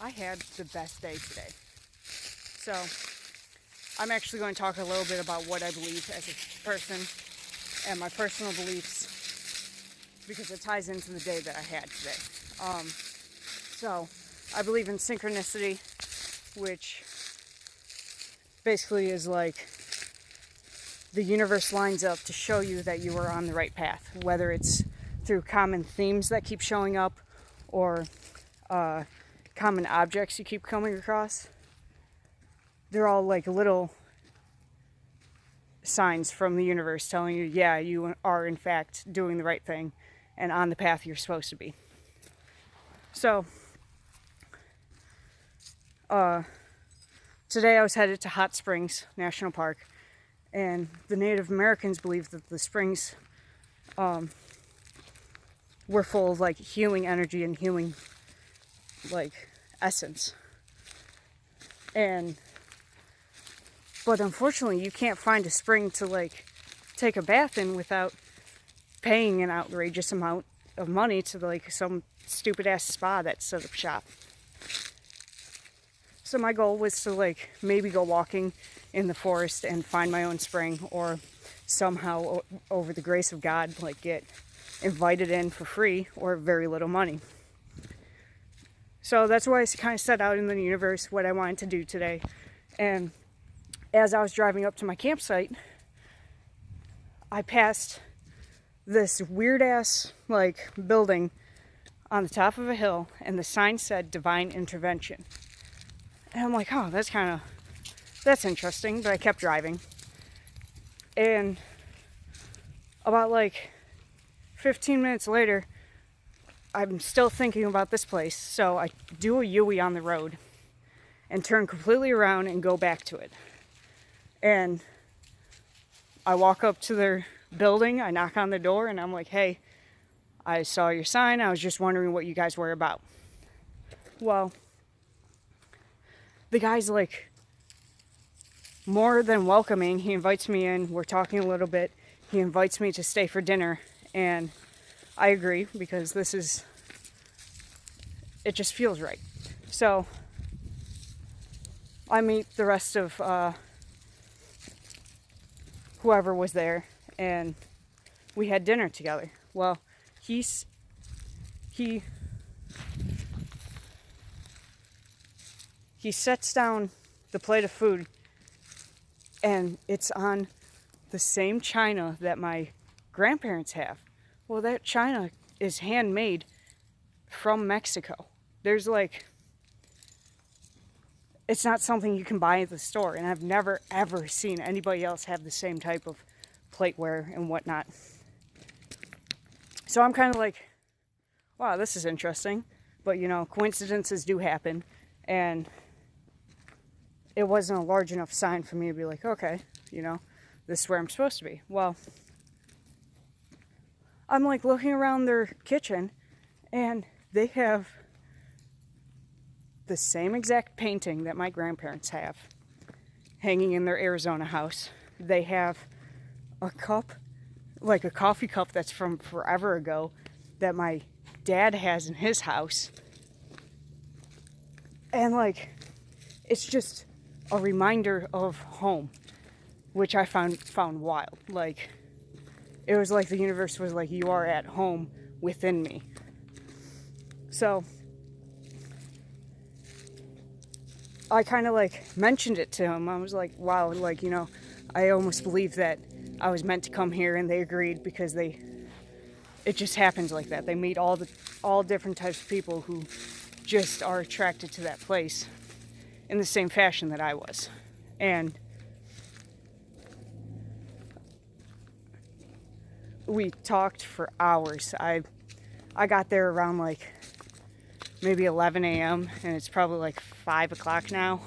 I had the best day today. So I'm actually going to talk a little bit about what I believe as a person and my personal beliefs, because it ties into the day that I had today. So I believe in synchronicity, which basically is like the universe lines up to show you that you are on the right path, whether it's through common themes that keep showing up or common objects you keep coming across. They're all like little signs from the universe telling you, yeah, you are in fact doing the right thing and on the path you're supposed to be. So today I was headed to Hot Springs National Park, and the Native Americans believe that the springs were full of like healing energy and healing like essence. But unfortunately you can't find a spring to like take a bath in without paying an outrageous amount of money to like some stupid ass spa that set up shop. So my goal was to like maybe go walking in the forest and find my own spring, or somehow over the grace of God like get invited in for free or very little money. So that's why I kind of set out in the universe what I wanted to do today. And as I was driving up to my campsite, I passed this weird ass like building on the top of a hill, and the sign said divine intervention. And I'm like, oh, that's interesting. But I kept driving. And about like 15 minutes later, I'm still thinking about this place. So I do a U-ey on the road and turn completely around and go back to it. And I walk up to their building, I knock on the door, and I'm like, hey, I saw your sign. I was just wondering what you guys were about. Well, the guy's like more than welcoming. He invites me in. We're talking a little bit. He invites me to stay for dinner, and I agree because it just feels right. So I meet the rest of whoever was there, and we had dinner together. Well, he sets down the plate of food, and it's on the same china that my grandparents have. Well, that china is handmade from Mexico. There's like, it's not something you can buy at the store, and I've never ever seen anybody else have the same type of plateware and whatnot. So I'm kind of like, wow, this is interesting. But you know, coincidences do happen, and it wasn't a large enough sign for me to be like, okay, you know, this is where I'm supposed to be. Well, I'm like looking around their kitchen, and they have the same exact painting that my grandparents have hanging in their Arizona house. They have a cup, like a coffee cup that's from forever ago, that my dad has in his house. And like, it's just a reminder of home, which I found wild. Like, it was like the universe was like, you are at home within me. So I kind of like mentioned it to him. I was like, wow, like, you know, I almost believe that I was meant to come here, and they agreed because it just happens like that. They meet all different types of people who just are attracted to that place in the same fashion that I was. And we talked for hours. I got there around like maybe 11 a.m. and it's probably like 5 o'clock now.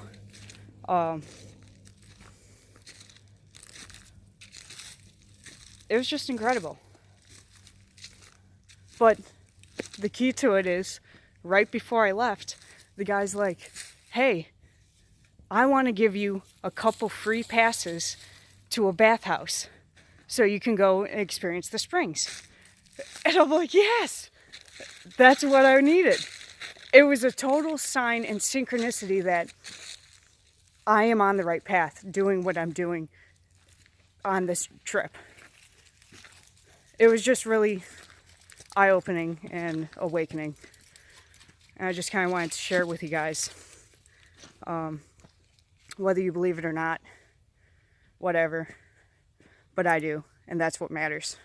It was just incredible. But the key to it is, right before I left, the guy's like, hey, I want to give you a couple free passes to a bathhouse so you can go and experience the springs. And I'm like, yes, that's what I needed. it was a total sign and synchronicity that I am on the right path, doing what I'm doing on this trip. It was just really eye-opening and awakening. And I just kind of wanted to share it with you guys. Whether you believe it or not, whatever. But I do, and that's what matters.